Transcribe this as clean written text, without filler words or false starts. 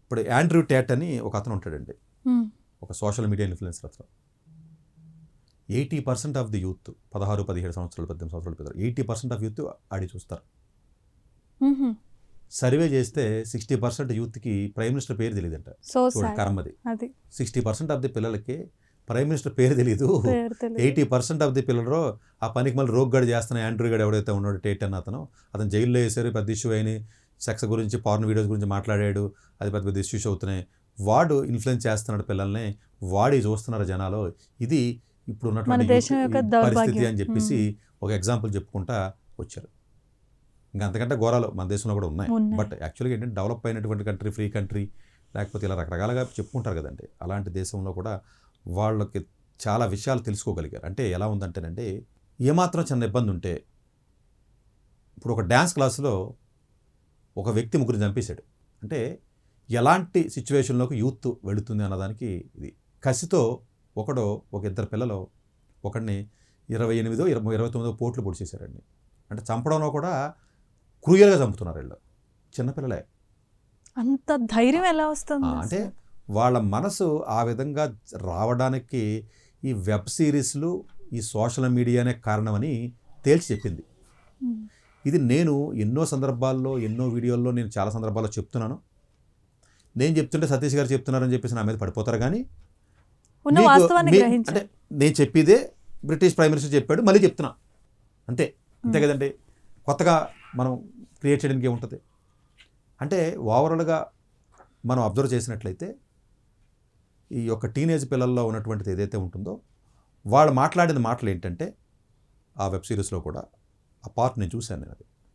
ఇప్పుడు Andrew Tate అని ఒక అతను ఉంటాడండి, మ్మ్. ఒక సోషల్ మీడియా ఇన్ఫ్లుయెన్సర్ అతను. 80% ఆఫ్ ది యూత్ 16-17 సంవత్సరాలు 18 సంవత్సరాల పిల్లలు 80% ఆఫ్ యూత్ ఆడి చూస్తారు. మ్మ్. సర్వే చేస్తే 60% యూత్కి ప్రైమ్ మినిస్టర్ పేరు తెలియదంట. సో చూడండి సాడ్. కర్మది. అది 60% ఆఫ్ ది పిల్లలకి ప్రైమ్ మినిస్టర్ పేరు తెలియదు. పేరు తెలియదు. 80% ఆఫ్ ది పిల్లలు ఆ పనికి మళ్ళీ రోగ్గాడు చేస్తున్న యాండ్రూ గడ్ ఎవడైతే ఉన్నాడో టేట్ అన్న అతను జైల్లో వేసారు, పెద్ద ఇష్యూ అయిన సెక్స్ గురించి పార్న్ వీడియోస్ గురించి మాట్లాడాడు, అది పెద్ద పెద్ద ఇష్యూస్ అవుతున్నాయి. వాడు ఇన్ఫ్లుయెన్స్ చేస్తున్నాడు పిల్లల్ని, వాడి చూస్తున్నారు జనాలు. ఇది ఇప్పుడు మన ఉన్నటువంటి దేశం యొక్క ఈ పరిస్థితి దౌర్భాగ్యం. అని చెప్పేసి ఒక ఎగ్జాంపుల్ చెప్పుకుంటా వచ్చారు. ఇంకా అంతకంటే ఘోరాలు మన దేశంలో కూడా ఉన్నాయి. ఉన్నాయి. బట్ యాక్చువల్గా ఏంటంటే డెవలప్ అయినటువంటి కంట్రీ, ఫ్రీ కంట్రీ, లేకపోతే ఇలా రకరకాలుగా చెప్పుకుంటారు కదండి. అలాంటి దేశంలో కూడా వాళ్ళకి చాలా విషయాలు తెలుసుకోగలిగారు. అంటే ఎలా ఉందంటేనండి, ఏమాత్రం చిన్న ఇబ్బంది ఉంటే, ఇప్పుడు ఒక డ్యాన్స్ క్లాసులో ఒక వ్యక్తి ముగ్గురిని చంపేశాడు అంటే ఎలాంటి సిచ్యువేషన్లోకి యూత్ వెళుతుంది అన్నదానికి ఇది. కసితో ఒక ఇద్దరు పిల్లలు ఒకడిని 28-29 పోట్లు పొడిచేశారండి. అంటే చంపడంలో కూడా క్రూయల్గా చంపుతున్నారు వీళ్ళు, చిన్నపిల్లలే. అంత ధైర్యం ఎలా వస్తుంది అంటే అసలు? వాళ్ళ మనసు ఆ విధంగా రావడానికి ఈ వెబ్ సిరీస్లు, ఈ సోషల్ మీడియానే కారణమని తేల్చి చెప్పింది. మ్మ్. ఇది నేను ఎన్నో సందర్భాల్లో, ఎన్నో వీడియోల్లో నేను చాలా సందర్భాల్లో చెప్తున్నాను. నేను చెప్తుంటే సతీష్ గారు చెప్తున్నారని చెప్పేసి నా మీద పడిపోతారు. కానీ ఉన్న మీకు వాస్తవాన్ని అంటే గ్రహించాలి. నేను చెప్పేదే బ్రిటిష్ ప్రైమ్ మినిస్టర్ చెప్పాడు, మళ్ళీ చెప్తున్నా, అంతే కదండి. కొత్తగా మనం క్రియేట్ చేయడానికి ఏముంటుంది అంటే, ఓవరాల్గా మనం అబ్జర్వ్ చేసినట్లయితే ఈ యొక్క టీనేజ్ పిల్లల్లో ఉన్నటువంటిది ఏదైతే ఉంటుందో, వాళ్ళు మాట్లాడిన మాటలు ఏంటంటే, ఆ వెబ్ సిరీస్లో కూడా ఆ పార్ట్ నేను చూశాను. నేను అది